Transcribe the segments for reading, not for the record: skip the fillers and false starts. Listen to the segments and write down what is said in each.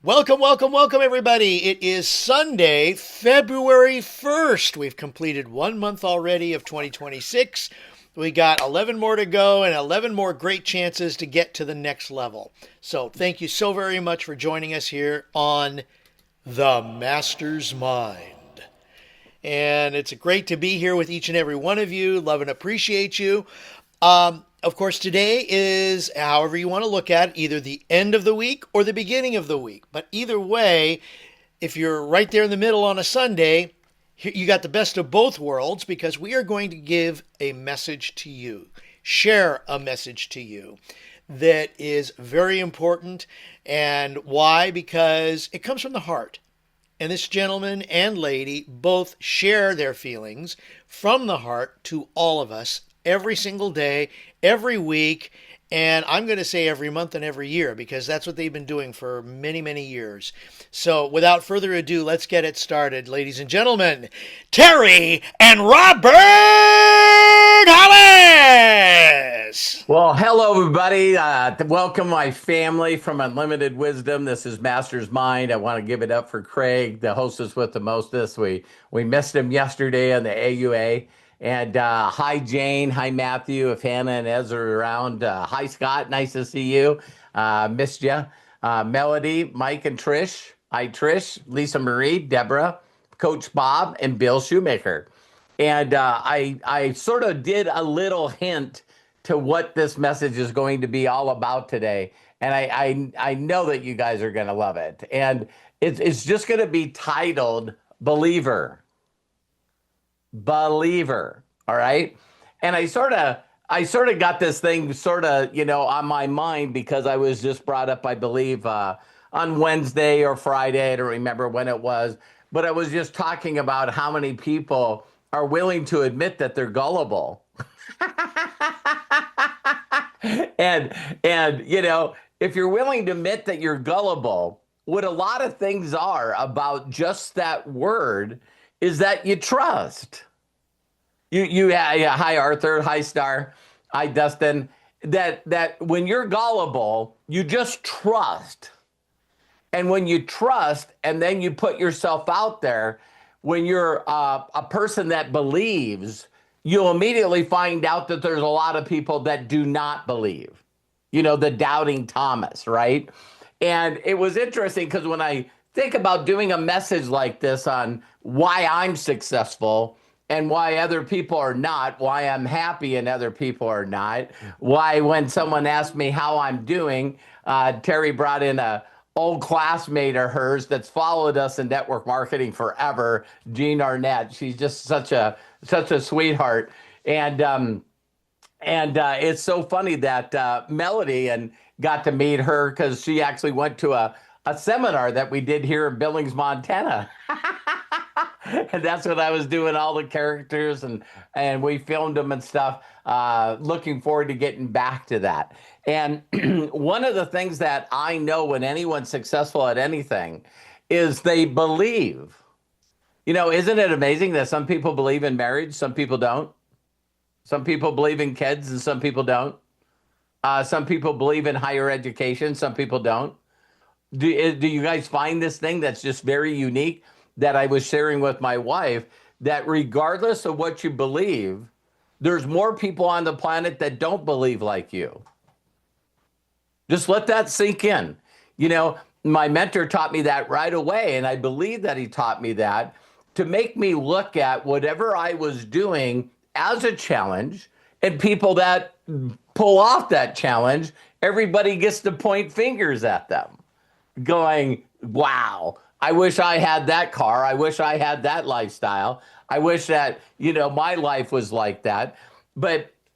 Welcome, welcome, welcome, everybody. It is Sunday, February 1st. We've completed 1 month already of 2026. We got 11 more to go and 11 more great chances to get to the next level. So, thank you so very much for joining us here on The Master's Mind. And it's great to be here with each and every one of you. Love and appreciate you. Of course, today is, however you want to look at it, either the end of the week or the beginning of the week. But either way, if you're right there in the middle on a Sunday, you got the best of both worlds because we are going to give a message to you, share a message to you that is very important. And why? Because it comes from the heart. And this gentleman and lady both share their feelings from the heart to all of us every single day, every week, and I'm going to say every month and every year because that's what they've been doing for many, many years. So without further ado, let's get it started. Ladies and gentlemen, Terry and Robert Hollis! Well, hello, everybody. Welcome, my family from Unlimited Wisdom. This is Master's Mind. I want to give it up for Craig, the hostess with the mostest. We missed him yesterday on the AUA. And hi, Jane. Hi, Matthew. If Hannah and Ez are around. Hi, Scott. Nice to see you. Missed you. Melody, Mike, and Trish. Hi, Trish. Lisa Marie, Deborah, Coach Bob, and Bill Shoemaker. And I sort of did a little hint to what this message is going to be all about today. And I know that you guys are going to love it. And it's just going to be titled Believer. Believer. All right. And I sort of got this thing sort of, on my mind because I was just brought up, I believe, on Wednesday or Friday. I don't remember when it was, but I was just talking about how many people are willing to admit that they're gullible. and if you're willing to admit that you're gullible, what a lot of things are about just that word is that you trust. Yeah, hi Arthur, hi Star, hi Dustin. That when you're gullible, you just trust. And when you trust and then you put yourself out there, when you're a person that believes, you'll immediately find out that there's a lot of people that do not believe. The doubting Thomas, right? And it was interesting because when I think about doing a message like this on why I'm successful and why other people are not, why I'm happy and other people are not, why when someone asks me how I'm doing, Terry brought in a old classmate of hers that's followed us in network marketing forever, Jean Arnett. She's just such a sweetheart. And it's so funny that Melody and got to meet her because she actually went to a seminar that we did here in Billings, Montana. And that's what I was doing, all the characters, and we filmed them and stuff. Looking forward to getting back to that. And one of the things that I know when anyone's successful at anything is they believe. Isn't it amazing that some people believe in marriage, some people don't? Some people believe in kids and some people don't. Some people believe in higher education, some people don't. Do you guys find this thing that's just very unique that I was sharing with my wife, that regardless of what you believe, there's more people on the planet that don't believe like you? Just let that sink in. My mentor taught me that right away, and I believe that he taught me that to make me look at whatever I was doing as a challenge, and people that pull off that challenge, everybody gets to point fingers at them, going, wow, I wish I had that car. I wish I had that lifestyle. I wish that, my life was like that.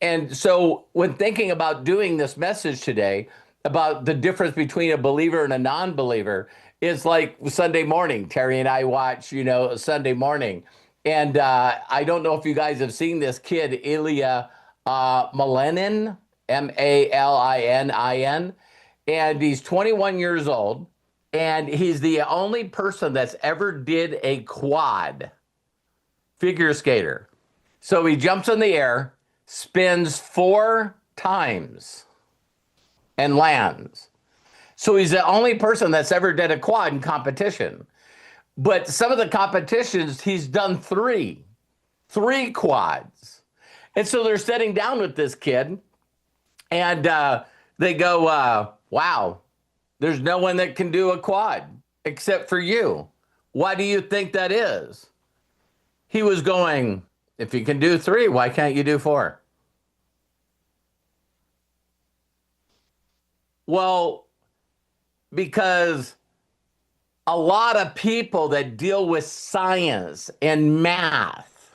And so when thinking about doing this message today about the difference between a believer and a non-believer, it's like Sunday morning. Terry and I watch, Sunday morning. And I don't know if you guys have seen this kid, Ilya Malinin, Malinin. And he's 21 years old. And he's the only person that's ever did a quad figure skater. So he jumps in the air, spins 4 times, and lands. So he's the only person that's ever did a quad in competition. But some of the competitions, he's done three quads. And so they're sitting down with this kid and they go, wow, there's no one that can do a quad except for you. Why do you think that is? He was going, if you can do three, why can't you do four? Well, because a lot of people that deal with science and math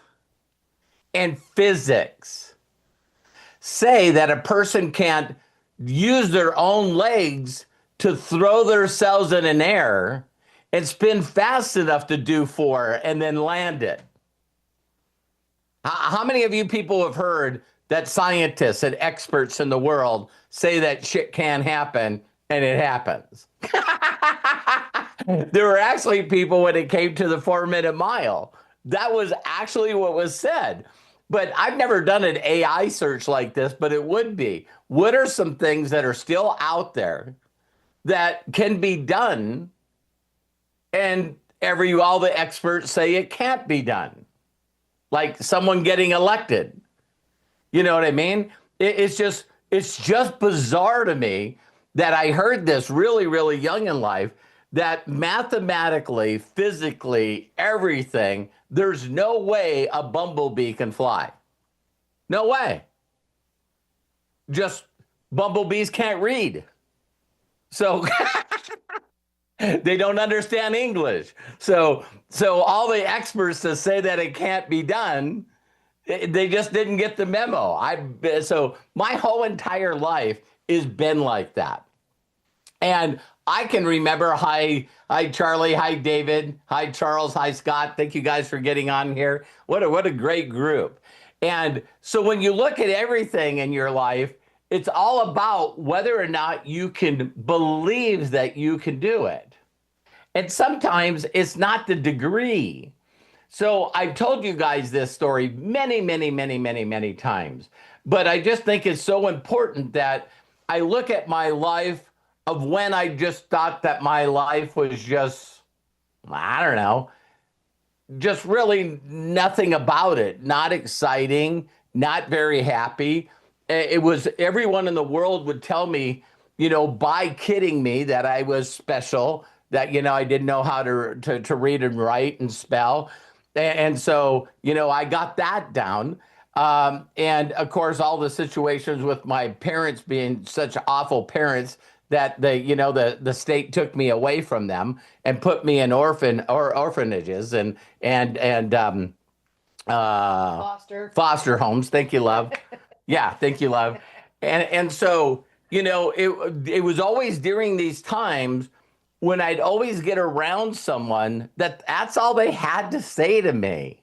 and physics say that a person can't use their own legs to throw themselves in an air and spin fast enough to do four and then land it. How many of you people have heard that scientists and experts in the world say that shit can happen and it happens? There were actually people when it came to the 4-minute mile. That was actually what was said. But I've never done an AI search like this, but it would be. What are some things that are still out there that can be done and all the experts say it can't be done? Like someone getting elected. You know what I mean? It's just bizarre to me that I heard this really, really young in life, that mathematically, physically, everything, there's no way a bumblebee can fly. No way. Just bumblebees can't read. So they don't understand English. So all the experts that say that it can't be done, they just didn't get the memo. So my whole entire life has been like that. And I can remember, hi Charlie, hi David, hi Charles, hi Scott. Thank you guys for getting on here. What a great group. And so when you look at everything in your life, it's all about whether or not you can believe that you can do it. And sometimes it's not the degree. So I've told you guys this story many, many, many, many, many times. But I just think it's so important that I look at my life of when I just thought that my life was just, I don't know, just really nothing about it. Not exciting, not very happy. It was, everyone in the world would tell me, by kidding me that I was special, that, I didn't know how to read and write and spell. And so, I got that down. And of course, all the situations with my parents being such awful parents that the state took me away from them and put me in orphanages and foster homes. Thank you, love. Yeah, thank you, love. And so it was always during these times when I'd always get around someone that's all they had to say to me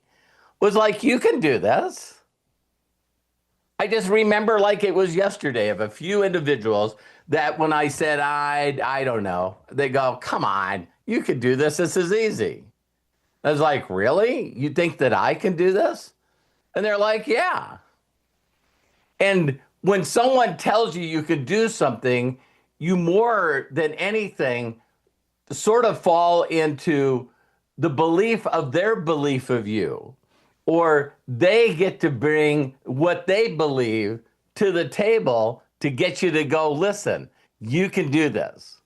was like, you can do this. I just remember like it was yesterday of a few individuals that when I said, I don't know, they go, come on, you could do this. This is easy. I was like, really? You think that I can do this? And they're like, yeah. And when someone tells you you could do something, you more than anything sort of fall into the belief of their belief of you, or they get to bring what they believe to the table to get you to go, listen, you can do this.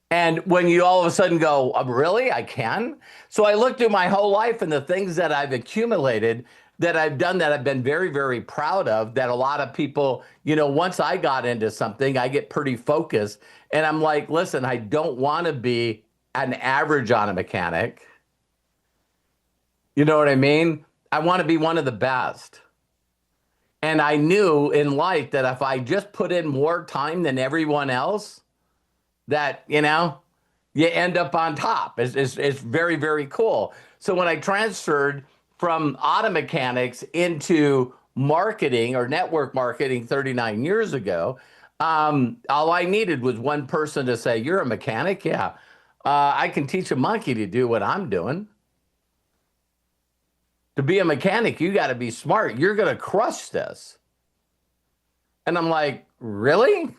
And when you all of a sudden go, really, I can? So I look through my whole life and the things that I've accumulated, that I've done, that I've been very, very proud of, that a lot of people, once I got into something, I get pretty focused. And I'm like, listen, I don't want to be an average auto mechanic. You know what I mean? I want to be one of the best. And I knew in life that if I just put in more time than everyone else, that, you end up on top. It's very, very cool. So when I transferred from auto mechanics into marketing or network marketing 39 years ago, all I needed was one person to say, you're a mechanic? Yeah. I can teach a monkey to do what I'm doing. To be a mechanic, you got to be smart. You're going to crush this. And I'm like, really?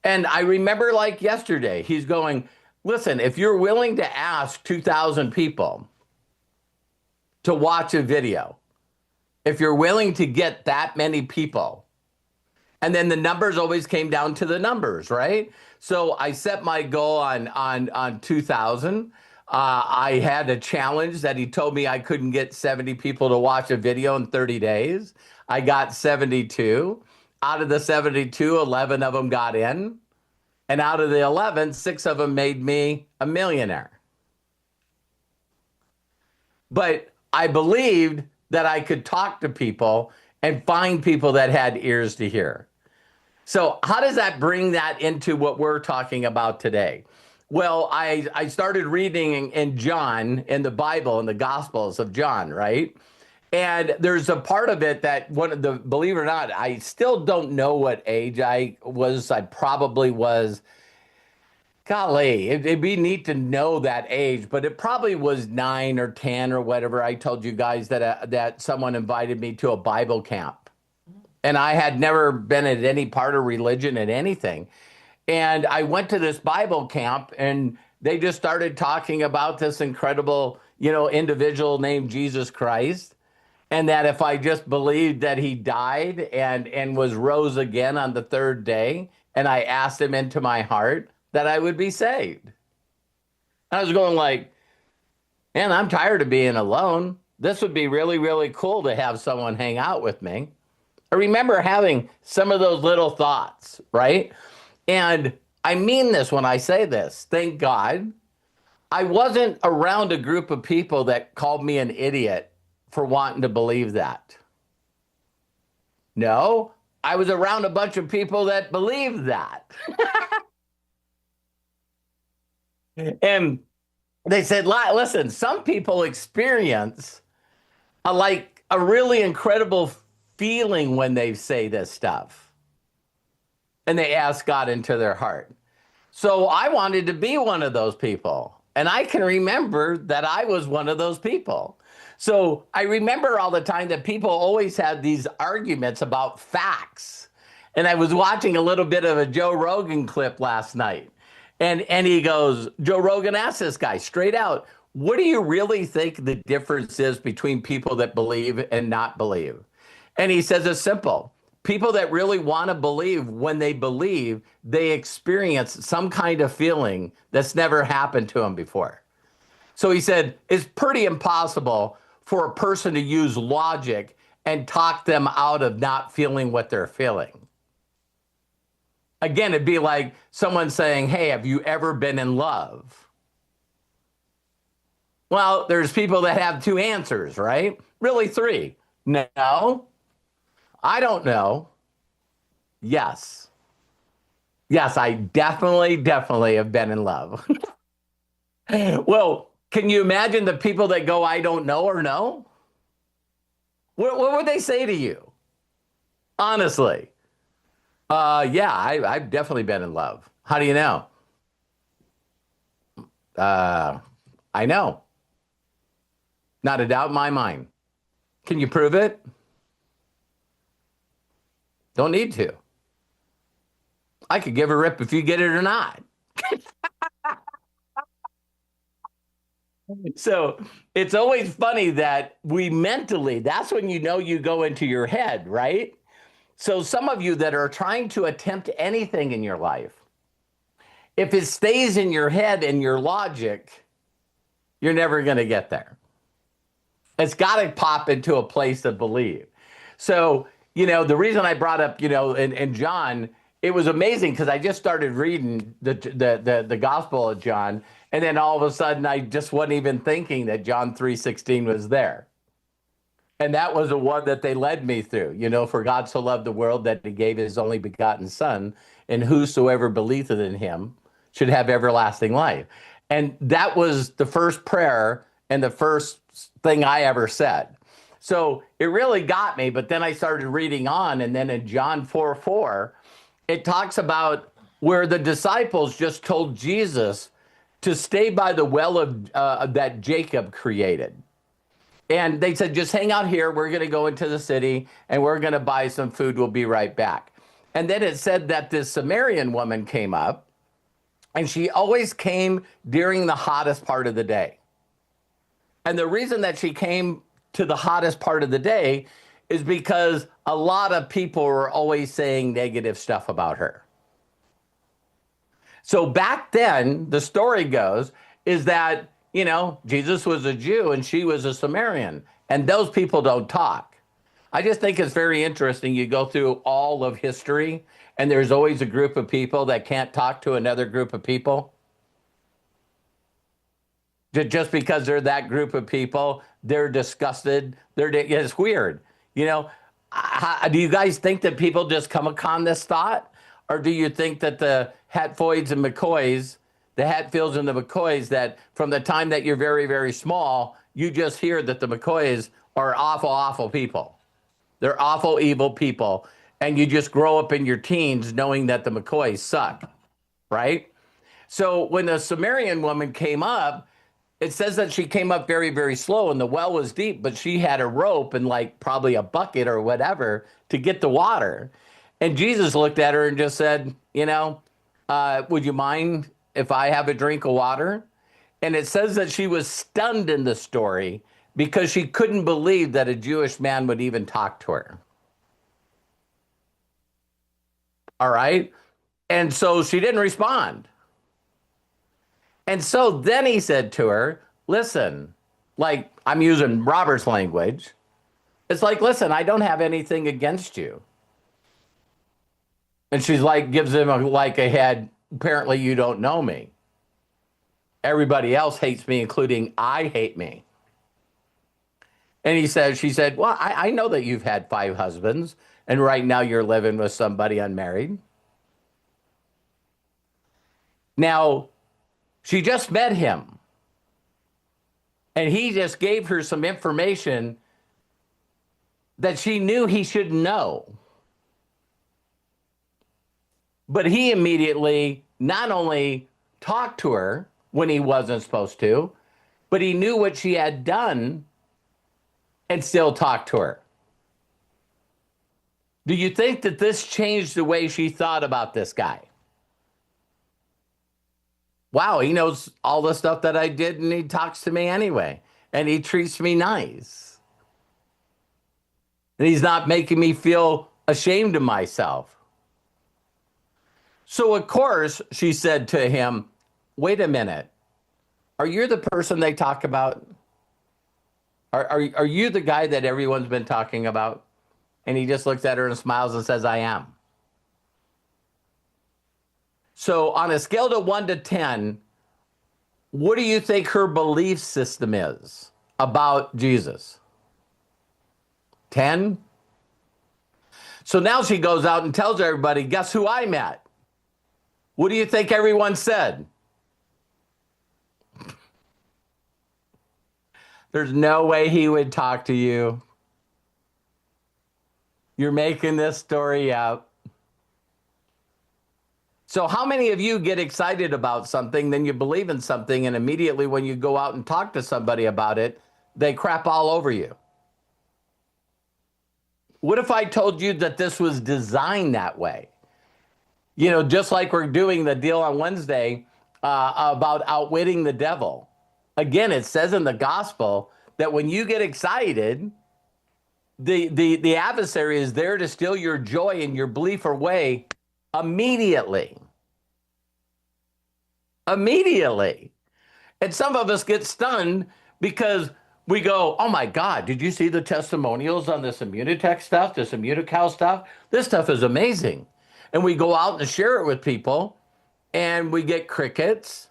And I remember like yesterday, he's going, listen, if you're willing to ask 2,000 people to watch a video, if you're willing to get that many people, and then the numbers always came down to the numbers, right? So I set my goal on 2,000. I had a challenge that he told me I couldn't get 70 people to watch a video in 30 days. I got 72. Out of the 72, 11 of them got in. And out of the 11, 6 of them made me a millionaire. But I believed that I could talk to people and find people that had ears to hear. So how does that bring that into what we're talking about today? Well, I started reading in John, in the Bible, in the Gospels of John, right? And there's a part of it that one of the, believe it or not, I still don't know what age I was. I probably was, golly, it'd be neat to know that age, but it probably was 9 or 10 or whatever. I told you guys that someone invited me to a Bible camp. And I had never been at any part of religion and anything. And I went to this Bible camp and they just started talking about this incredible, individual named Jesus Christ. And that if I just believed that he died and was rose again on the third day, and I asked him into my heart, that I would be saved. I was going like, man, I'm tired of being alone. This would be really, really cool to have someone hang out with me. I remember having some of those little thoughts, right? And I mean this when I say this. Thank God I wasn't around a group of people that called me an idiot for wanting to believe that. No, I was around a bunch of people that believed that. And they said, listen, some people experience a really incredible feeling when they say this stuff. And they ask God into their heart. So I wanted to be one of those people. And I can remember that I was one of those people. So I remember all the time that people always had these arguments about facts. And I was watching a little bit of a Joe Rogan clip last night. And he goes, Joe Rogan asked this guy straight out, what do you really think the difference is between people that believe and not believe? And he says it's simple. People that really want to believe, when they believe, they experience some kind of feeling that's never happened to them before. So he said, it's pretty impossible for a person to use logic and talk them out of not feeling what they're feeling. Again, it'd be like someone saying, hey, have you ever been in love? Well, there's people that have 2 answers, right? Really 3. No, I don't know. Yes. Yes, I definitely have been in love. Well, can you imagine the people that go, I don't know or no? What would they say to you? Honestly. Yeah, I've definitely been in love. How do you know? I know. Not a doubt in my mind. Can you prove it? Don't need to. I could give a rip if you get it or not. So it's always funny that we mentally, that's when you know you go into your head, right? So some of you that are trying to attempt anything in your life, if it stays in your head and your logic, you're never going to get there. It's got to pop into a place of belief. So, the reason I brought up, in John, it was amazing because I just started reading the Gospel of John, and then all of a sudden I just wasn't even thinking that John 3:16 was there. And that was the one that they led me through. For God so loved the world that he gave his only begotten son, and whosoever believeth in him should have everlasting life. And that was the first prayer and the first thing I ever said. So it really got me, but then I started reading on, and then in John 4:4, it talks about where the disciples just told Jesus to stay by the well of that Jacob created. And they said, just hang out here. We're going to go into the city and we're going to buy some food. We'll be right back. And then it said that this Sumerian woman came up, and she always came during the hottest part of the day. And the reason that she came to the hottest part of the day is because a lot of people were always saying negative stuff about her. So back then, the story goes, is that, Jesus was a Jew and she was a Sumerian, and those people don't talk. I just think it's very interesting. You go through all of history, and there's always a group of people that can't talk to another group of people. Just because they're that group of people, they're disgusted. It's weird. Do you guys think that people just come upon this thought? Or do you think that the Hatfields and McCoys, the Hatfields and the McCoys, that from the time that you're very, very small, you just hear that the McCoys are awful, awful people. They're awful, evil people. And you just grow up in your teens knowing that the McCoys suck, right? So when the Sumerian woman came up, it says that she came up very, very slow, and the well was deep, but she had a rope and probably a bucket or whatever to get the water. And Jesus looked at her and just said, would you mind if I have a drink of water? And it says that she was stunned in the story because she couldn't believe that a Jewish man would even talk to her. All right. And so she didn't respond. And so then he said to her, listen, I'm using Robert's language. It's listen, I don't have anything against you. And she's gives him a head. Apparently you don't know me. Everybody else hates me, including I hate me. And she said, well, I know that you've had 5 husbands, and right now you're living with somebody unmarried. Now, she just met him, and he just gave her some information that she knew he should know. But he immediately not only talked to her when he wasn't supposed to, but he knew what she had done and still talked to her. Do you think that this changed the way she thought about this guy? Wow, he knows all the stuff that I did, and he talks to me anyway, and he treats me nice. And he's not making me feel ashamed of myself. So, of course, she said to him, wait a minute. Are you the person they talk about? Are you the guy that everyone's been talking about? And he just looks at her and smiles and says, I am. So on a scale of 1 to 10, what do you think her belief system is about Jesus? 10? So now she goes out and tells everybody, guess who I met? What do you think everyone said? There's no way he would talk to you. You're making this story up. So how many of you get excited about something, then you believe in something, and immediately when you go out and talk to somebody about it, they crap all over you? What if I told you that this was designed that way? Just like we're doing the deal on Wednesday about outwitting the devil. Again, it says in the gospel that when you get excited, the adversary is there to steal your joy and your belief away immediately. Immediately. And some of us get stunned because we go, oh my God, did you see the testimonials on this Immunotech stuff, this Immunical stuff? This stuff is amazing. And we go out and share it with people, and we get crickets.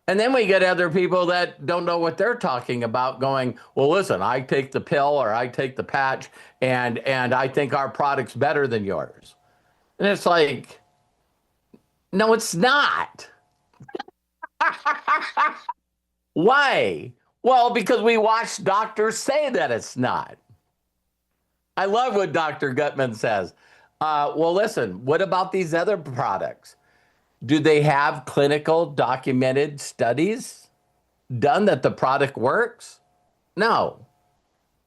And then we get other people that don't know what they're talking about going, well, listen, I take the pill or I take the patch, and I think our product's better than yours. And it's no, it's not. Why? Well, because we watch doctors say that it's not. I love what Dr. Gutman says. Well, listen, what about these other products? Do they have clinical documented studies done that the product works? No.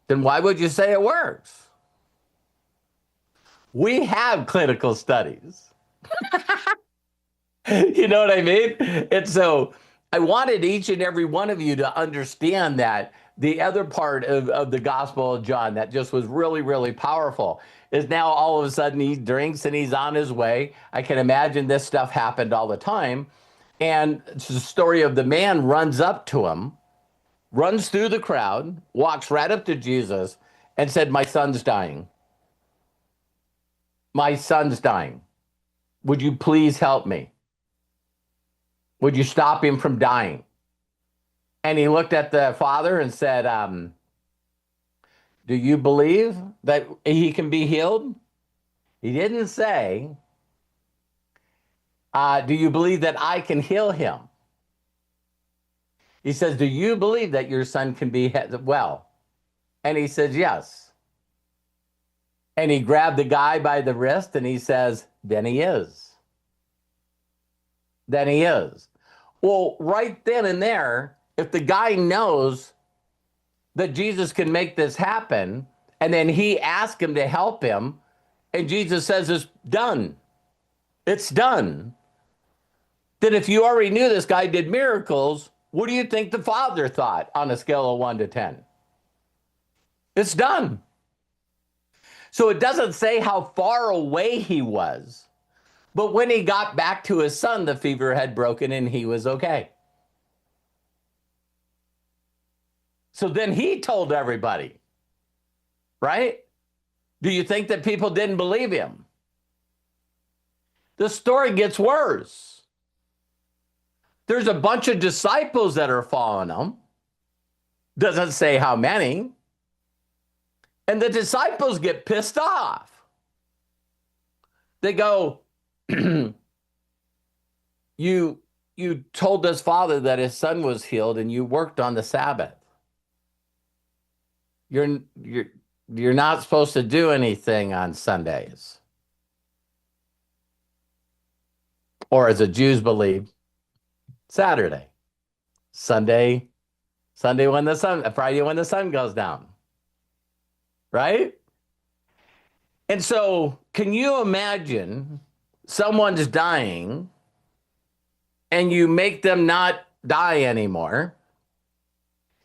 Then why would you say it works? We have clinical studies. You know what I mean? And so I wanted each and every one of you to understand that the other part of the Gospel of John that just was really, really powerful is now all of a sudden he drinks and he's on his way. I can imagine this stuff happened all the time. And it's the story of the man runs up to him, runs through the crowd, walks right up to Jesus and said, "My son's dying. My son's dying. Would you please help me? Would you stop him from dying?" And he looked at the father and said, "Do you believe that he can be healed?" He didn't say, "Do you believe that I can heal him?" He says, "Do you believe that your son can be well?" And he says, "Yes." And he grabbed the guy by the wrist and he says, "Then he is. Then he is." Well, right then and there, if the guy knows that Jesus can make this happen, and then he asks him to help him, and Jesus says it's done, it's done, then if you already knew this guy did miracles, what do you think the father thought on a scale of 1 to 10? It's done. So it doesn't say how far away he was, but when he got back to his son, the fever had broken and he was okay. So then he told everybody, right? Do you think that people didn't believe him? The story gets worse. There's a bunch of disciples that are following him. Doesn't say how many. And the disciples get pissed off. They go, you told us, Father, that his son was healed and you worked on the Sabbath. You're not supposed to do anything on Sundays. Or as the Jews believe, Saturday. Friday when the sun goes down. Right? And so, can you imagine someone's dying and you make them not die anymore?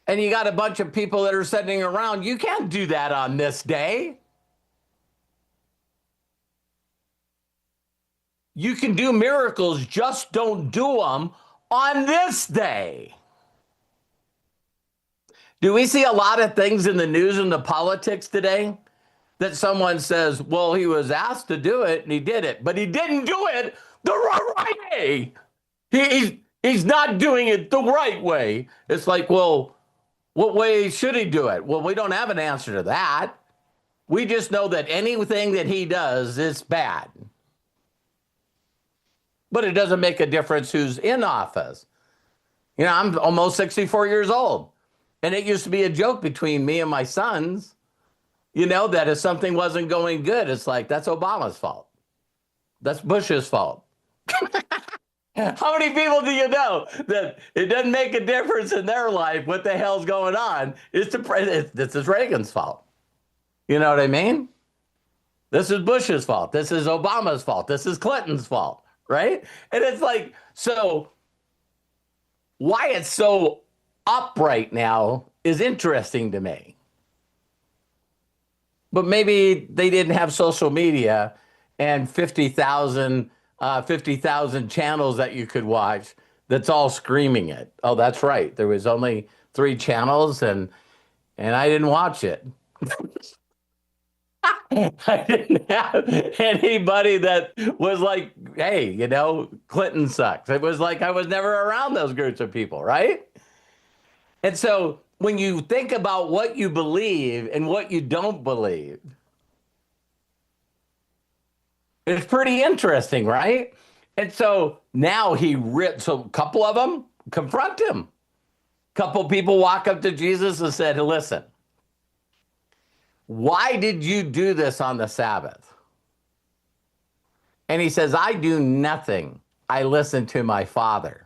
And you got a bunch of people that are sitting around. You can't do that on this day. You can do miracles, just don't do them on this day. Do we see a lot of things in the news and the politics today that someone says, well, he was asked to do it and he did it, but he didn't do it the right way. He's not doing it the right way. It's like, well, what way should he do it? Well, we don't have an answer to that. We just know that anything that he does is bad. But it doesn't make a difference who's in office. You know, I'm almost 64 years old. And it used to be a joke between me and my sons, you know, that if something wasn't going good, it's like, that's Obama's fault. That's Bush's fault. How many people do you know that it doesn't make a difference in their life what the hell's going on? This is Reagan's fault. You know what I mean? This is Bush's fault. This is Obama's fault. This is Clinton's fault, right? And it's like, so why it's so up right now is interesting to me. But maybe they didn't have social media and 50,000 channels that you could watch that's all screaming it. Oh, that's right. There was only 3 channels and I didn't watch it. I didn't have anybody that was like, hey, you know, Clinton sucks. It was like I was never around those groups of people, right? And so when you think about what you believe and what you don't believe, it's pretty interesting, right? And so now so a couple of them confront him. A couple people walk up to Jesus and said, listen, why did you do this on the Sabbath? And he says, I do nothing. I listen to my Father.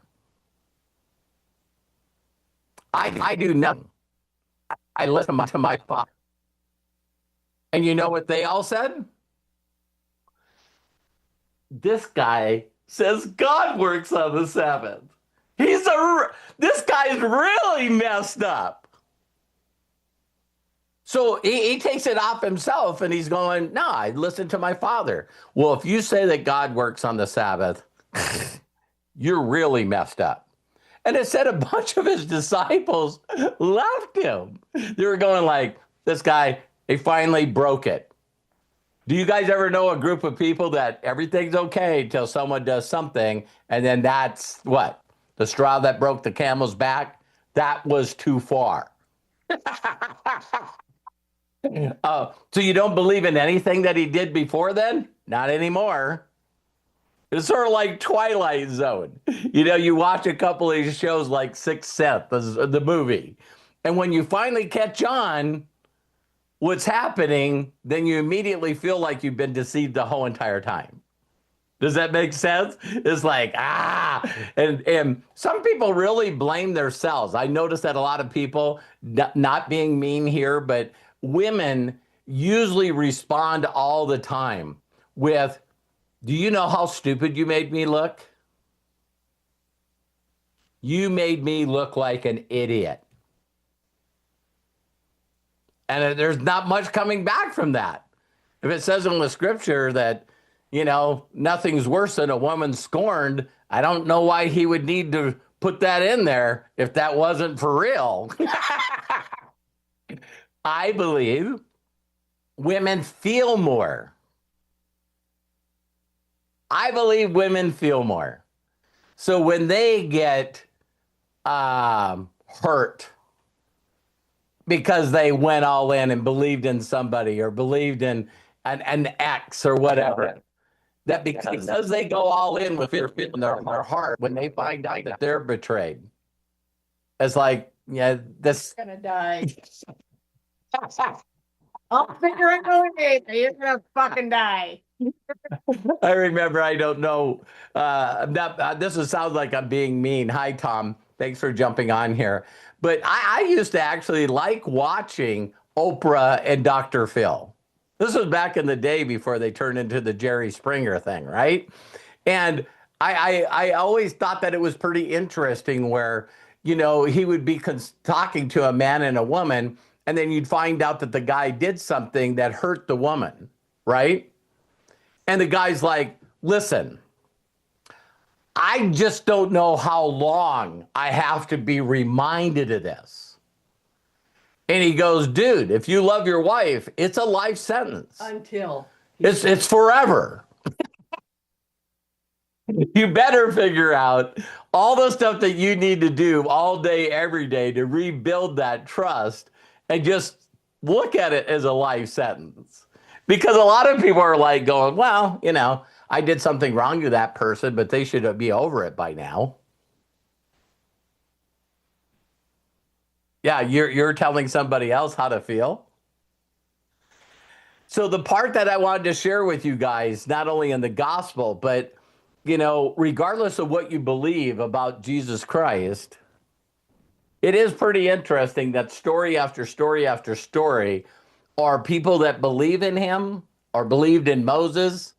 I do nothing. I listen to my Father. And you know what they all said? This guy says God works on the Sabbath. This guy's really messed up. So he takes it off himself and he's going, no, I listen to my father. Well, if you say that God works on the Sabbath, you're really messed up. And it said a bunch of his disciples left him. They were going like, this guy, he finally broke it. Do you guys ever know a group of people that everything's okay until someone does something, and then that's what? The straw that broke the camel's back? That was too far. So you don't believe in anything that he did before then? Not anymore. It's sort of like Twilight Zone. You know, you watch a couple of these shows like Sixth Sense, the movie, and when you finally catch on what's happening, then you immediately feel like you've been deceived the whole entire time. Does that make sense? It's like, and some people really blame themselves. I notice that a lot of people, not being mean here, but women usually respond all the time with, do you know how stupid you made me look? You made me look like an idiot. And there's not much coming back from that. If it says in the scripture that, you know, nothing's worse than a woman scorned, I don't know why he would need to put that in there if that wasn't for real. I believe women feel more. I believe women feel more. So when they get hurt because they went all in and believed in somebody or believed in an ex or whatever, that because they go all in with fear in their heart, when they find out that they're betrayed, it's like, yeah, this gonna die. I'll figure it out later. You're gonna fucking die. I remember, I don't know. This sounds like I'm being mean. Hi, Tom. Thanks for jumping on here. But I used to actually like watching Oprah and Dr. Phil. This was back in the day before they turned into the Jerry Springer thing, right? And I always thought that it was pretty interesting where, you know, he would be talking to a man and a woman, and then you'd find out that the guy did something that hurt the woman, right? And the guy's like, listen, I just don't know how long I have to be reminded of this. And he goes, dude, if you love your wife, it's a life sentence. Until. It's forever. You better figure out all the stuff that you need to do all day, every day to rebuild that trust and just look at it as a life sentence. Because a lot of people are like going, well, you know, I did something wrong to that person, but they should be over it by now. Yeah, you're telling somebody else how to feel. So the part that I wanted to share with you guys, not only in the gospel, but, you know, regardless of what you believe about Jesus Christ, it is pretty interesting that story after story after story are people that believe in him, or believed in Moses,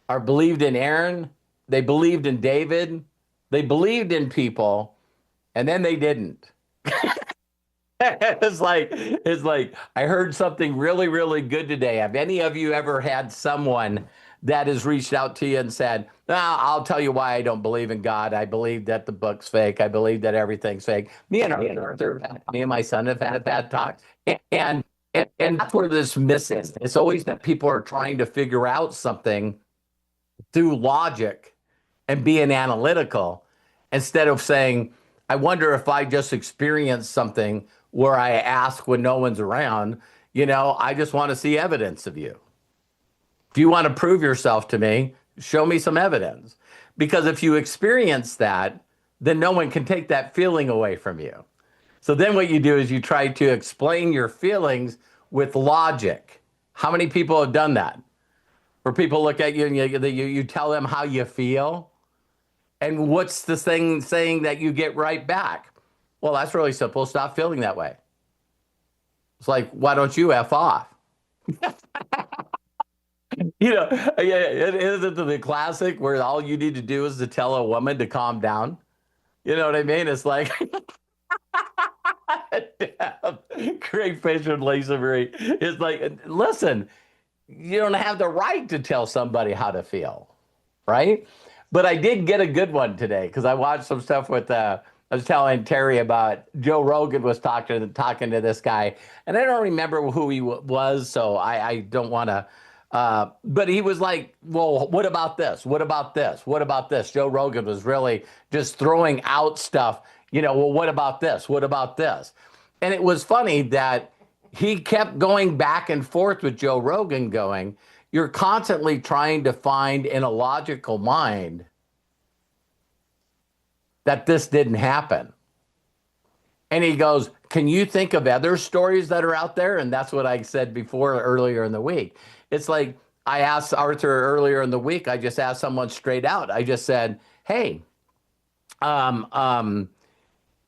or believed in Aaron, they believed in David, they believed in people, and then they didn't. It's like I heard something really, really good today. Have any of you ever had someone that has reached out to you and said, I'll tell you why I don't believe in God. I believe that the book's fake. I believe that everything's fake. Me and Arthur, me and my son have had bad talks. And that's where this misses. It's always that people are trying to figure out something through logic and being analytical instead of saying, I wonder if I just experienced something where I ask when no one's around, you know, I just want to see evidence of you. If you want to prove yourself to me, show me some evidence. Because if you experience that, then no one can take that feeling away from you. So then what you do is you try to explain your feelings with logic. How many people have done that? Where people look at you and you tell them how you feel. And what's the thing saying that you get right back? Well, that's really simple. Stop feeling that way. It's like, why don't you F off? It isn't the classic where all you need to do is to tell a woman to calm down. You know what I mean? It's like, great facial lacery. It's like, listen, you don't have the right to tell somebody how to feel, right? But I did get a good one today because I watched some stuff with. I was telling Terry about Joe Rogan was talking to this guy, and I don't remember who he was, so I don't want to. But he was like, "Well, what about this? What about this? What about this?" Joe Rogan was really just throwing out stuff. Well, what about this? What about this? And it was funny that he kept going back and forth with Joe Rogan, going, "You're constantly trying to find in a logical mind that this didn't happen." And he goes, "Can you think of other stories that are out there?" And that's what I said before earlier in the week. It's like I asked Arthur earlier in the week, I just asked someone straight out. I just said, "Hey, um, um,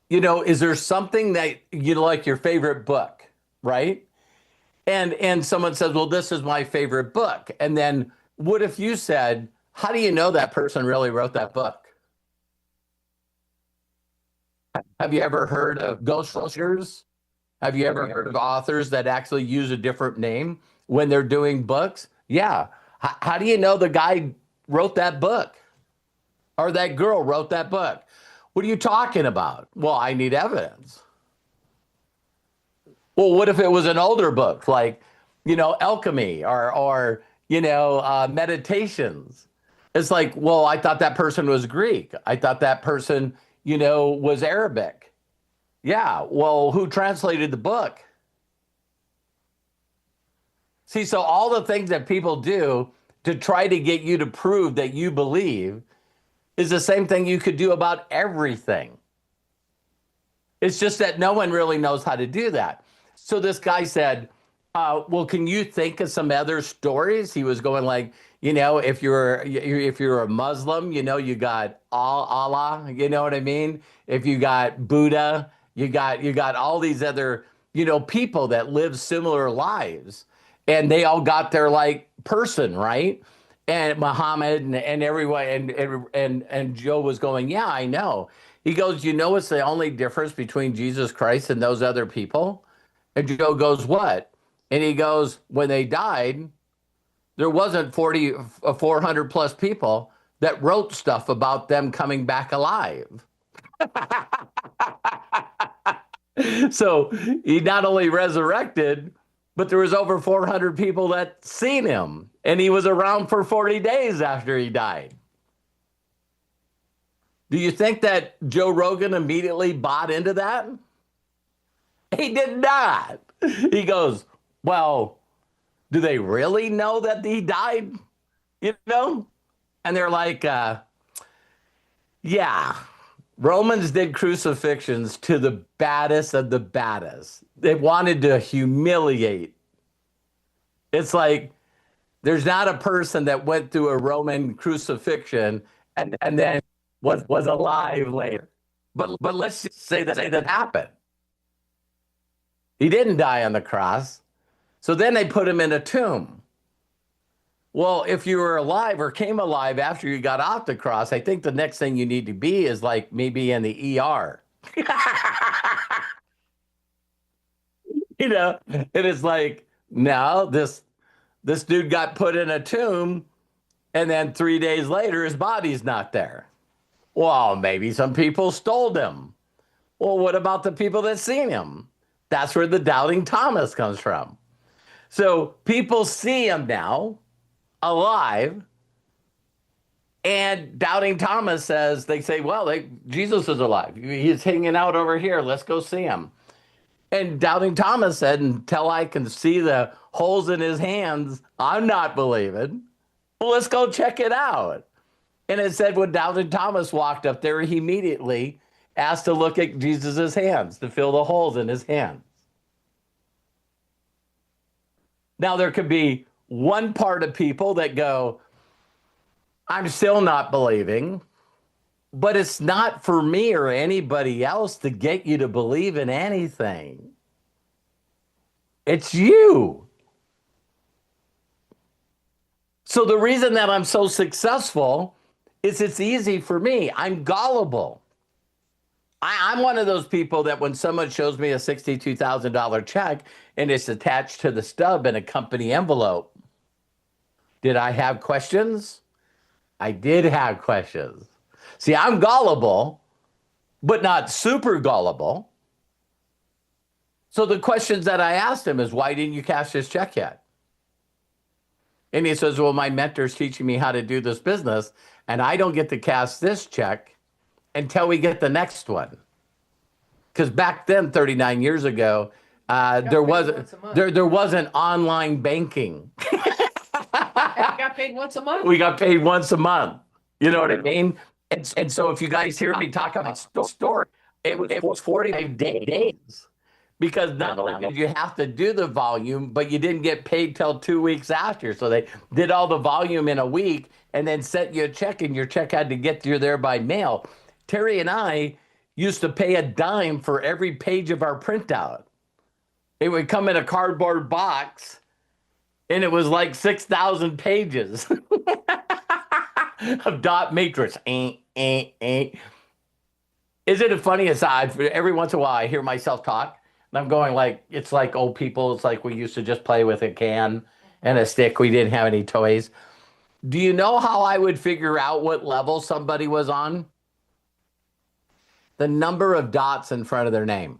is there something that like your favorite book, right?" And someone says, "Well, this is my favorite book." And then what if you said, "How do you know that person really wrote that book?" Have you ever heard of ghostwriters? Have you ever heard of authors that actually use a different name when they're doing books? Yeah. How do you know the guy wrote that book or that girl wrote that book? What are you talking about? Well, I need evidence. Well, what if it was an older book like, alchemy or meditations? It's like, well, I thought that person was Greek. I thought that person, was Arabic. Yeah. Well, who translated the book? See, so all the things that people do to try to get you to prove that you believe is the same thing you could do about everything. It's just that no one really knows how to do that. So this guy said, well, can you think of some other stories? He was going like, if you're a Muslim, you got Allah, you know what I mean? If you got Buddha, you got all these other, people that live similar lives, and they all got their like person, right? And Muhammad and everyone and Joe was going, yeah, I know. He goes, what's the only difference between Jesus Christ and those other people? And Joe goes, what? And he goes, when they died, there wasn't 400 plus people that wrote stuff about them coming back alive. So he not only resurrected, but there was over 400 people that seen him, and he was around for 40 days after he died. Do you think that Joe Rogan immediately bought into that? He did not. He goes, well, do they really know that he died? And they're like, yeah, Romans did crucifixions to the baddest of the baddest. They wanted to humiliate. It's like there's not a person that went through a Roman crucifixion and then was alive later. But let's just say that happened. He didn't die on the cross. So then they put him in a tomb. Well, if you were alive or came alive after you got off the cross, I think the next thing you need to be is like maybe in the ER. And it's like, no, this dude got put in a tomb, and then 3 days later, his body's not there. Well, maybe some people stole him. Well, what about the people that seen him? That's where the doubting Thomas comes from. So people see him now alive, and doubting Thomas says, they say, well, Jesus is alive. He's hanging out over here. Let's go see him. And doubting Thomas said, until I can see the holes in his hands, I'm not believing. Well, let's go check it out. And it said when doubting Thomas walked up there, he immediately asked to look at Jesus's hands, to fill the holes in his hands. Now, there could be one part of people that go, I'm still not believing, but it's not for me or anybody else to get you to believe in anything. It's you. So the reason that I'm so successful is it's easy for me. I'm gullible. I'm one of those people that when someone shows me a $62,000 check and it's attached to the stub in a company envelope, did I have questions? I did have questions. See, I'm gullible, but not super gullible. So the questions that I asked him is, why didn't you cash this check yet? And he says, well, my mentor's teaching me how to do this business, and I don't get to cash this check until we get the next one. Because back then, 39 years ago, there wasn't online banking. Got paid once a month. We got paid once a month. You know what I mean? And so if you guys hear me talk about story, it was 45 days. Because not only did you have to do the volume, but you didn't get paid till 2 weeks after. So they did all the volume in a week and then sent you a check, and your check had to get you there by mail. Terry and I used to pay a dime for every page of our printout. It would come in a cardboard box, and it was like 6,000 pages of dot matrix. Isn't it funny aside, every once in a while I hear myself talk, and I'm going like, it's like old people. It's like we used to just play with a can and a stick. We didn't have any toys. Do you know how I would figure out what level somebody was on? The number of dots in front of their name.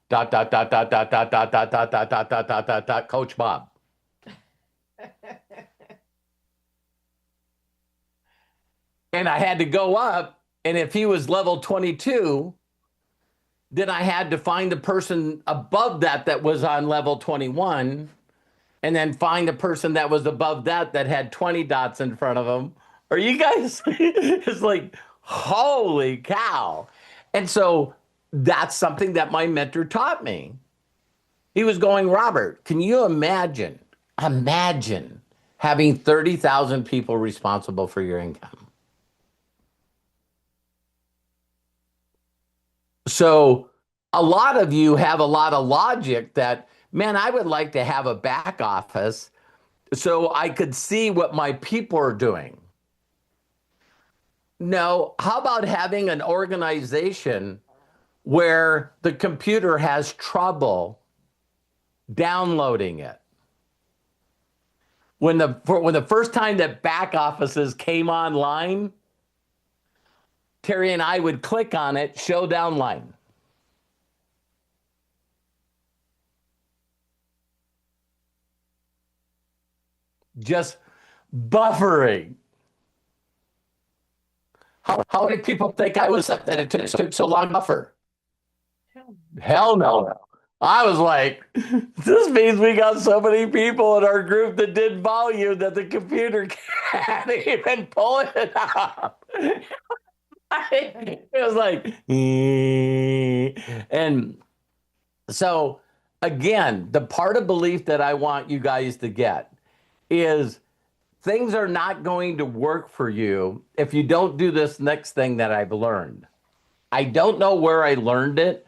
Dot, dot, dot, dot, dot, dot, dot, dot, dot, dot, dot, dot, dot, dot, dot, Coach Bob. And I had to go up, and if he was level 22, then I had to find the person above that was on level 21, and then find a person that was above that had 20 dots in front of them. Are you guys? It's like, holy cow. And so that's something that my mentor taught me. He was going, Robert, can you imagine having 30,000 people responsible for your income? So a lot of you have a lot of logic that, man, I would like to have a back office so I could see what my people are doing. No, how about having an organization where the computer has trouble downloading it? When the first time that back offices came online, Terry and I would click on it, show downline. Just buffering. How many people think I was that it took so long to buffer? Hell no. I was like, this means we got so many people in our group that did volume that the computer can't even pull it up. It was like, and so again, the part of belief that I want you guys to get is things are not going to work for you if you don't do this next thing that I've learned. I don't know where I learned it,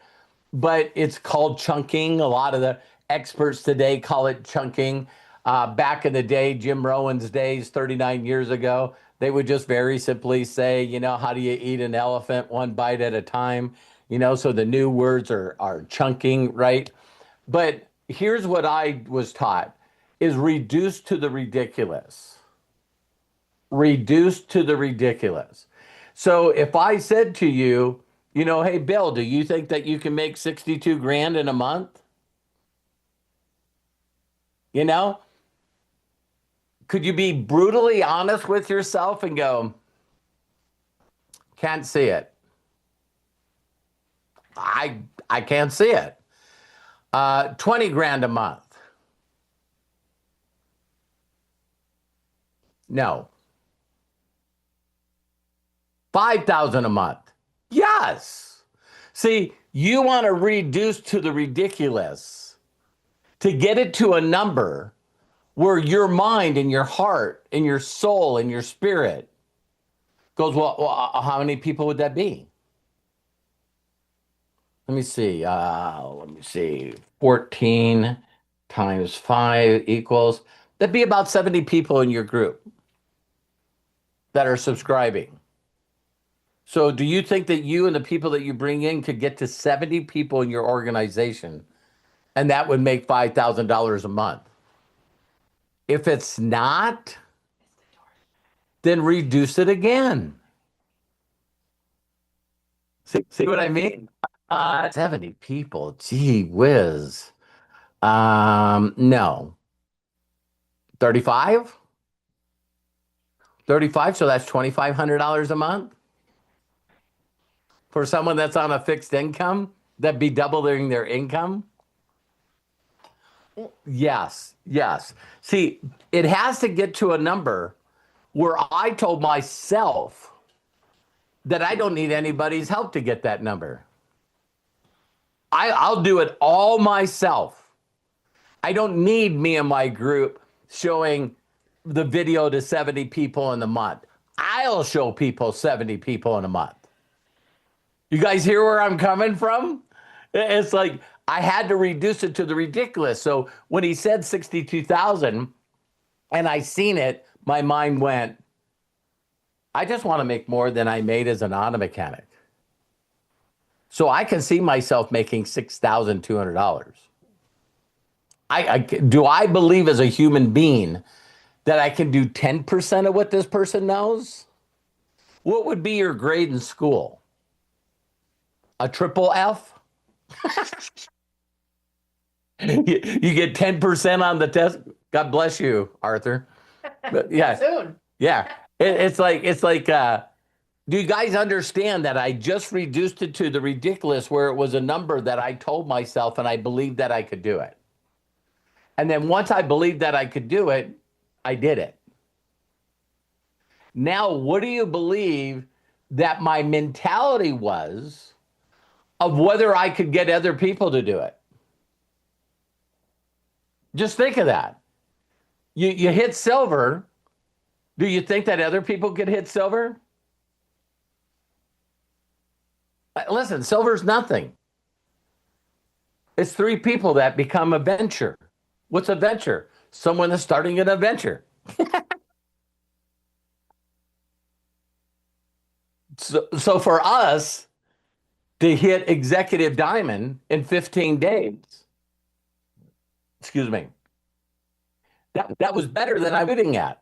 but it's called chunking. A lot of the experts today call it chunking. Back in the day, Jim Rowan's days, 39 years ago, they would just very simply say, how do you eat an elephant one bite at a time? So the new words are chunking, right? But here's what I was taught is reduce to the ridiculous. Reduce to the ridiculous. So if I said to you, hey, Bill, do you think that you can make 62 grand in a month? Could you be brutally honest with yourself and go, can't see it. I can't see it. 20 grand a month. No. 5,000 a month. Yes. See, you want to reduce to the ridiculous to get it to a number where your mind and your heart and your soul and your spirit goes, well, how many people would that be? Let me see. 14 times 5 equals, that'd be about 70 people in your group that are subscribing. So do you think that you and the people that you bring in could get to 70 people in your organization and that would make $5,000 a month? If it's not, then reduce it again. See what I mean? 70 people. Gee whiz. No. 35? 35, so that's $2,500 a month for someone that's on a fixed income, that'd be doubling their income. Yes, yes. See, it has to get to a number where I told myself that I don't need anybody's help to get that number. I'll do it all myself. I don't need me and my group showing the video to 70 people in a month. I'll show people 70 people in a month. You guys hear where I'm coming from? It's like I had to reduce it to the ridiculous. So when he said 62,000 and I seen it, my mind went, I just want to make more than I made as an auto mechanic. So I can see myself making $6,200. Do I believe as a human being that I can do 10% of what this person knows? What would be your grade in school? A triple F? You get 10% on the test. God bless you, Arthur. But yeah, Soon. yeah. It's like, do you guys understand that I just reduced it to the ridiculous where it was a number that I told myself and I believed that I could do it. And then once I believed that I could do it, I did it. Now, what do you believe that my mentality was of whether I could get other people to do it? Just think of that. You hit silver. Do you think that other people could hit silver? Listen, silver's nothing. It's 3 people that become a venture. What's a venture? Someone that's starting an adventure. So for us to hit executive diamond in 15 days, excuse me, that was better than I'm shooting at.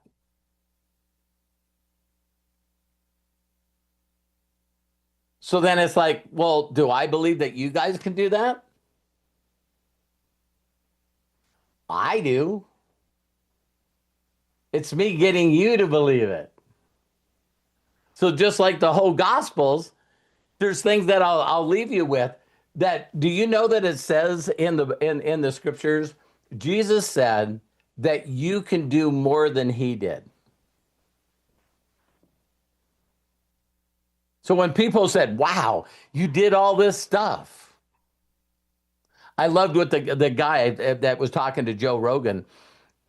So then it's like, well, do I believe that you guys can do that? I do. It's me getting you to believe it. So just like the whole Gospels, there's things that I'll leave you with. That do you know that it says in the scriptures, Jesus said that you can do more than he did. So when people said, wow, you did all this stuff. I loved what the guy that was talking to Joe Rogan,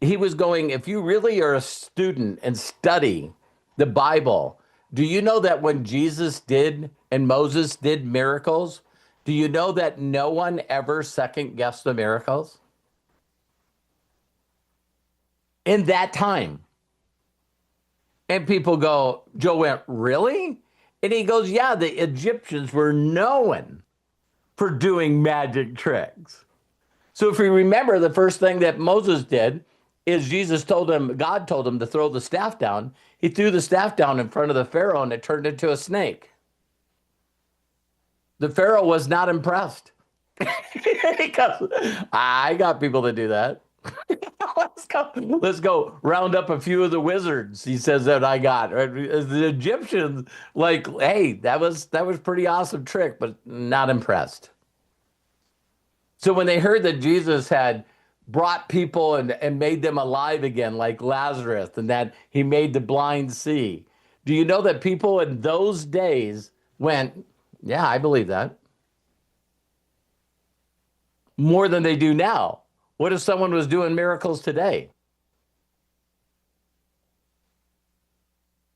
he was going, if you really are a student and study the Bible, do you know that when Jesus did and Moses did miracles, do you know that no one ever second guessed the miracles? In that time. And people go, Joe went, really? And he goes, yeah, the Egyptians were known for doing magic tricks. So if you remember, the first thing that Moses did is God told him to throw the staff down. He threw the staff down in front of the Pharaoh and it turned into a snake. The Pharaoh was not impressed. He goes, I got people to do that. Let's go round up a few of the wizards, he says, that I got. The Egyptians, like, hey, that was pretty awesome trick, but not impressed. So when they heard that Jesus had brought people and made them alive again, like Lazarus, and that he made the blind see, do you know that people in those days went, yeah, I believe that. More than they do now. What if someone was doing miracles today?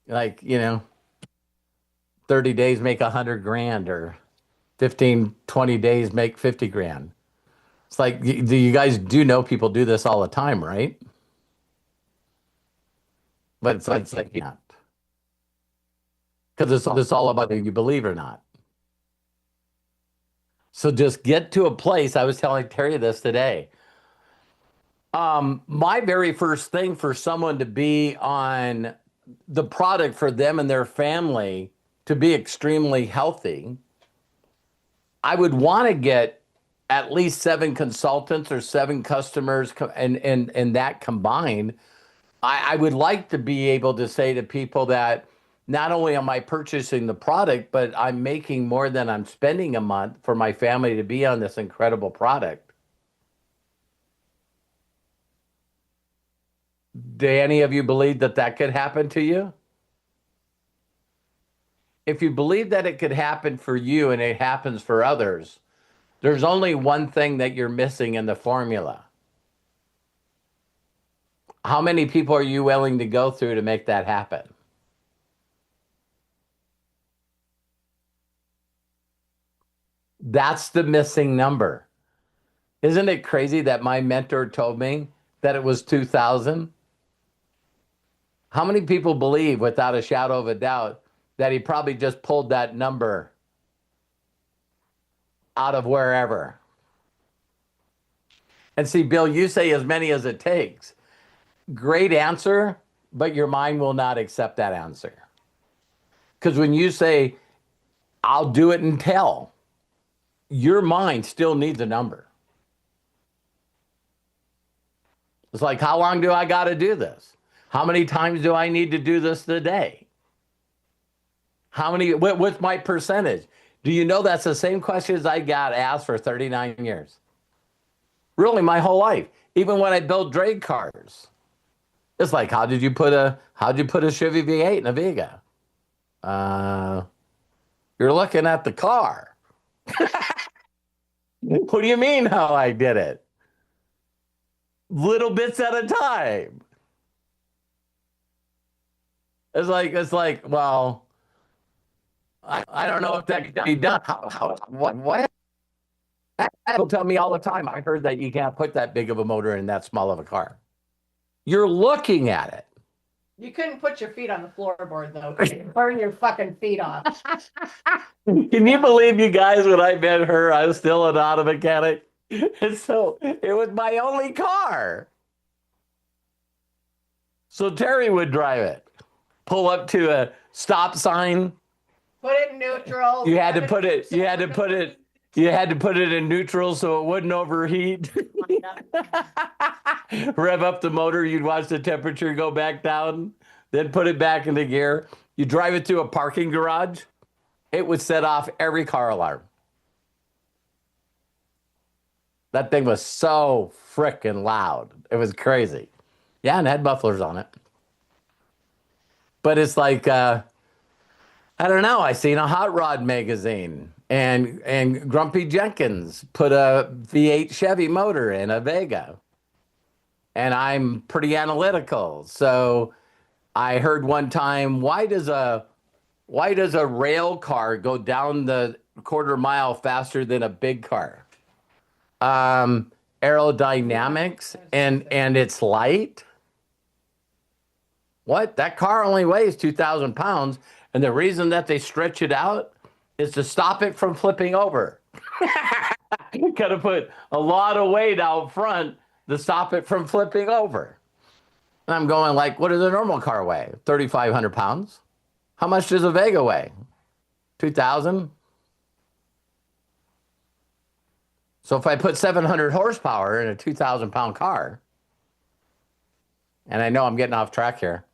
Like, 30 days make 100 grand, or 15, 20 days make 50 grand. It's like, do you guys do know people do this all the time, right? But it's like, yeah, because it's all about whether you believe or not. So just get to a place. I was telling Terry this today. My very first thing for someone to be on the product for them and their family to be extremely healthy, I would want to get at least 7 consultants or 7 customers and that combined. I would like to be able to say to people that not only am I purchasing the product, but I'm making more than I'm spending a month for my family to be on this incredible product. Do any of you believe that that could happen to you? If you believe that it could happen for you and it happens for others, there's only one thing that you're missing in the formula. How many people are you willing to go through to make that happen? That's the missing number. Isn't it crazy that my mentor told me that it was 2,000? How many people believe without a shadow of a doubt that he probably just pulled that number out of wherever? And see, Bill, you say as many as it takes. Great answer, but your mind will not accept that answer. Because when you say, I'll do it until, your mind still needs a number. It's like, how long do I got to do this? How many times do I need to do this today? What's my percentage? Do you know that's the same questions I got asked for 39 years? Really, my whole life. Even when I built drag cars. It's like, how'd you put a Chevy V8 in a Vega? You're looking at the car. What do you mean how I did it? Little bits at a time. It's like, well, I don't know if that can be done. What? People tell me all the time, I heard that you can't put that big of a motor in that small of a car. You're looking at it. You couldn't put your feet on the floorboard though. Burn your fucking feet off. Can you believe, you guys, when I met her, I was still an auto mechanic? And so it was my only car. So Terry would drive it, pull up to a stop sign. Put it in neutral. You had to put it in neutral so it wouldn't overheat. Rev up the motor, you'd watch the temperature go back down, then put it back into gear. You drive it to a parking garage, it would set off every car alarm. That thing was so freaking loud. It was crazy. Yeah, and it had mufflers on it. But it's like, I don't know, I seen a hot rod magazine and Grumpy Jenkins put a V8 Chevy motor in a Vega. And I'm pretty analytical. So I heard one time, why does a rail car go down the quarter mile faster than a big car? Aerodynamics and it's light. What? That car only weighs 2,000 pounds. And the reason that they stretch it out is to stop it from flipping over. Got to put a lot of weight out front to stop it from flipping over. And I'm going like, what does a normal car weigh? 3,500 pounds. How much does a Vega weigh? 2,000. So if I put 700 horsepower in a 2,000 pound car, and I know I'm getting off track here,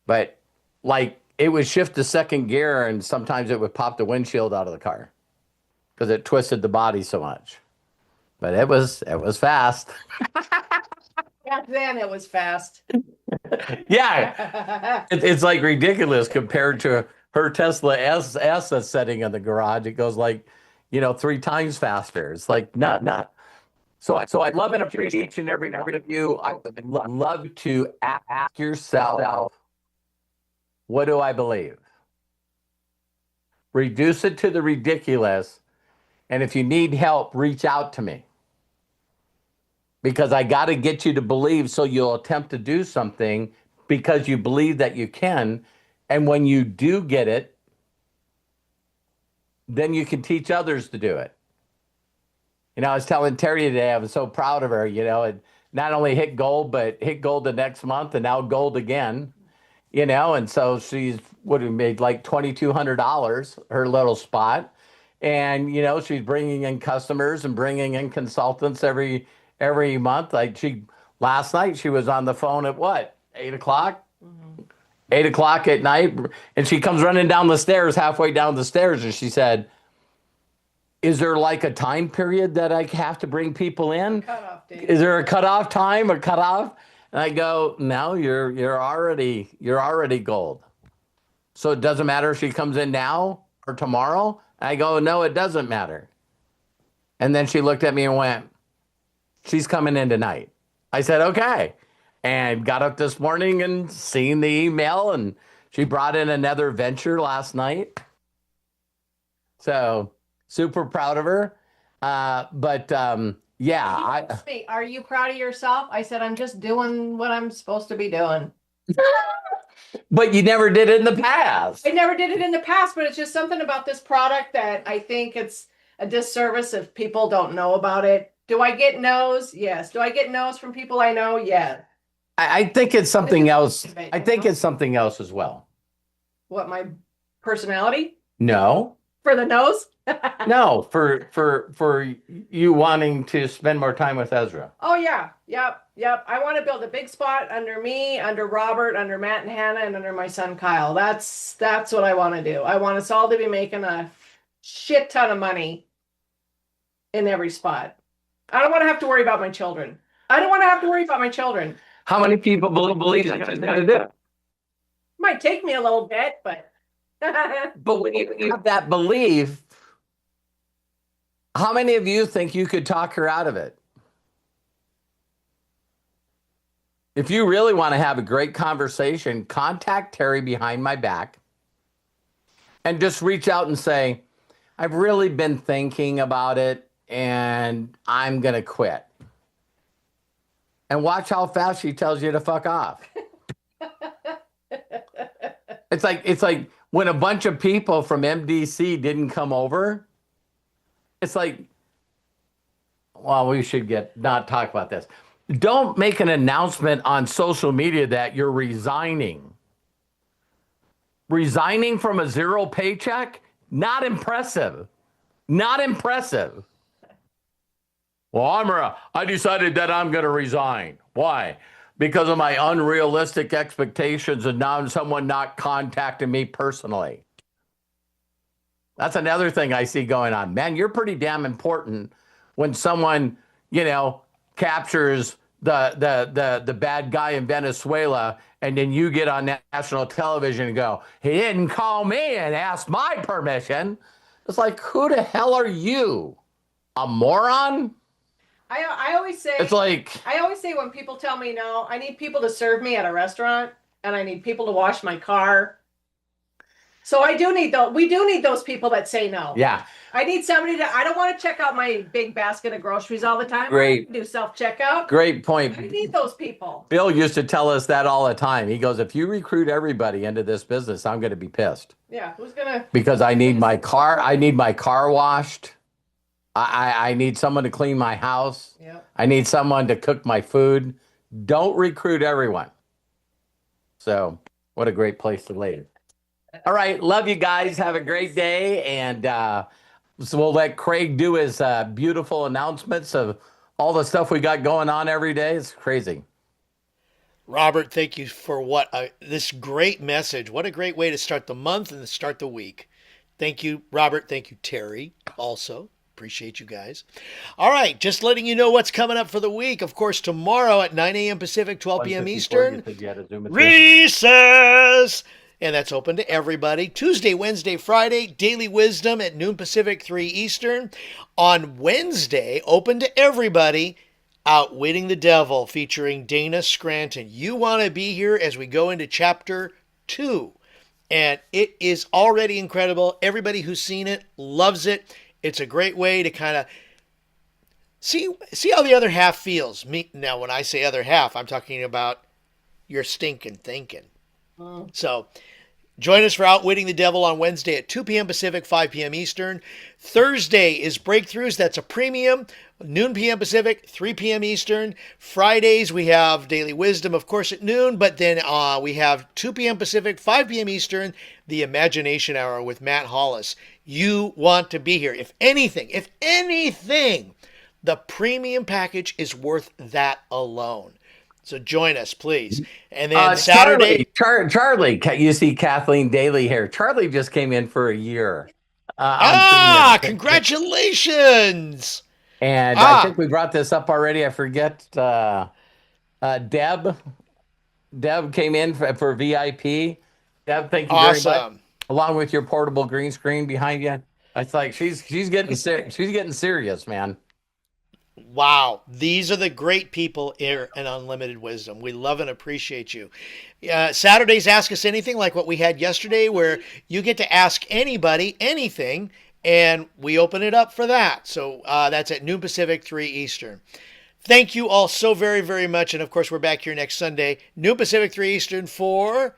but like it would shift to second gear and sometimes it would pop the windshield out of the car because it twisted the body so much. But it was fast. Back then it was fast. Yeah. It's like ridiculous compared to her Tesla S that's sitting in the garage. It goes like, 3 times faster. It's like, not. So I love and appreciate each and every one of you. I would love to ask yourself, what do I believe? Reduce it to the ridiculous. And if you need help, reach out to me. because I got to get you to believe so you'll attempt to do something because you believe that you can. And when you do get it, then you can teach others to do it. I was telling Terry today, I was so proud of her, it not only hit gold, but hit gold the next month and now gold again, and so she's would have made like $2,200, her little spot. And, she's bringing in customers and bringing in consultants every month. Like last night she was on the phone at what, 8 o'clock? 8 o'clock at night. And she comes running down the stairs, halfway down the stairs. And she said, is there like a time period that I have to bring people in? Cutoff date. Is there a cutoff time or cutoff? And I go, no, you're already gold. So it doesn't matter if she comes in now or tomorrow. I go, no, it doesn't matter. And then she looked at me and went, she's coming in tonight. I said, okay. And got up this morning and seen the email, and she brought in another venture last night. So super proud of her. Yeah. Are you proud of yourself? I said, I'm just doing what I'm supposed to be doing. But you never did it in the past. I never did it in the past, but it's just something about this product that I think it's a disservice if people don't know about it. Do I get no's? Yes. Do I get no's from people I know? Yes. I think it's something else. I think it's something else as well. What, my personality? No. For the nose? No, for you wanting to spend more time with Ezra. Oh yeah. Yep. I want to build a big spot under me, under Robert, under Matt and Hannah, and under my son Kyle. That's what I want to do. I want us all to be making a shit ton of money in every spot. I don't want to have to worry about my children. How many people believe that's going to do? Might take me a little bit, but But when you have that belief, how many of you think you could talk her out of it? If you really want to have a great conversation, contact Terry behind my back and just reach out and say, I've really been thinking about it and I'm going to quit. And watch how fast she tells you to fuck off. It's like when a bunch of people from MDC didn't come over. It's like, well, we should not talk about this. Don't make an announcement on social media that you're resigning. Resigning from a zero paycheck? Not impressive. Not impressive. Well, I decided that I'm going to resign. Why? Because of my unrealistic expectations and now someone not contacting me personally. That's another thing I see going on. Man, you're pretty damn important when someone, captures the bad guy in Venezuela, and then you get on national television and go, he didn't call me and ask my permission. It's like, who the hell are you? A moron? I always say when people tell me no, I need people to serve me at a restaurant and I need people to wash my car. So I do need those. We do need those people that say no. Yeah. I need somebody I don't want to check out my big basket of groceries all the time. Great. I do self-checkout. Great point. I need those people. Bill used to tell us that all the time. He goes, if you recruit everybody into this business, I'm going to be pissed. Yeah. Who's going to? Because I need my car washed. I need someone to clean my house. Yep. I need someone to cook my food. Don't recruit everyone. So what a great place to leave. All right. Love you guys. Have a great day. And so we'll let Craig do his beautiful announcements of all the stuff we got going on every day. It's crazy. Robert, thank you for this great message. What a great way to start the month and to start the week. Thank you, Robert. Thank you, Terry, also. Appreciate you guys. All right, just letting you know what's coming up for the week. Of course, tomorrow at 9 a.m. Pacific, 12 p.m. Eastern, recess. And that's open to everybody. Tuesday, Wednesday, Friday, Daily Wisdom at noon Pacific, 3 Eastern. On Wednesday, open to everybody, Outwitting the Devil, featuring Dana Scranton. You want to be here as we go into Chapter 2. And it is already incredible. Everybody who's seen it loves it. It's a great way to kind of See how the other half feels. Me now, when I say other half, I'm talking about your stinking thinking. So join us for Outwitting the Devil on Wednesday at 2 p.m. Pacific, 5 p.m. Eastern. Thursday is Breakthroughs. That's a premium, noon p.m. Pacific, 3 p.m. Eastern. Fridays, we have Daily Wisdom, of course, at noon. But then we have 2 p.m. Pacific, 5 p.m. Eastern, the Imagination Hour with Matt Hollis. You want to be here. If anything, the premium package is worth that alone. So join us, please. And then Saturday. Charlie, you see Kathleen Daly here. Charlie just came in for a year. On premium. Congratulations! And I think we brought this up already. I forget. Deb came in for VIP. Deb, thank you very much. Along with your portable green screen behind you. It's like she's getting serious, man. Wow. These are the great people here in Unlimited Wisdom. We love and appreciate you. Saturdays, Ask Us Anything, like what we had yesterday, where you get to ask anybody anything, and we open it up for that. So that's at noon Pacific, 3 Eastern. Thank you all so very, very much. And, of course, we're back here next Sunday, noon Pacific, 3 Eastern, for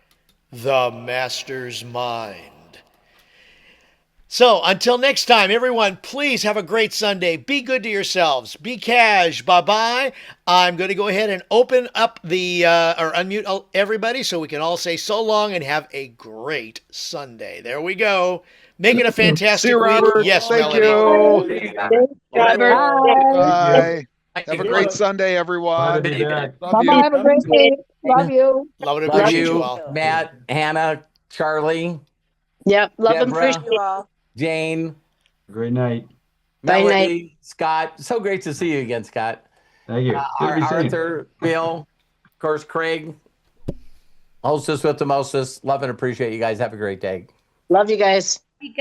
The Master's Mind. So until next time, everyone, please have a great Sunday. Be good to yourselves. Be cash. Bye-bye. I'm going to go ahead and open up or unmute everybody so we can all say so long and have a great Sunday. There we go. Make it a fantastic week. Robert. Yes, Thank Melanie. you. Bye. Bye. Have a great Sunday, everyone. Bye. Have a great day. Love you. Love and Love appreciate you you, all. Matt, Hannah, Charlie, Yep. Love and Deborah. appreciate you all. Jane, Great night. Bye, Melody, Scott. So great to see you again, Scott. Thank you. Good to be seen. Arthur, Bill, of course, Craig. Hostess with the mostest. Love and appreciate you guys. Have a great day. Love you guys.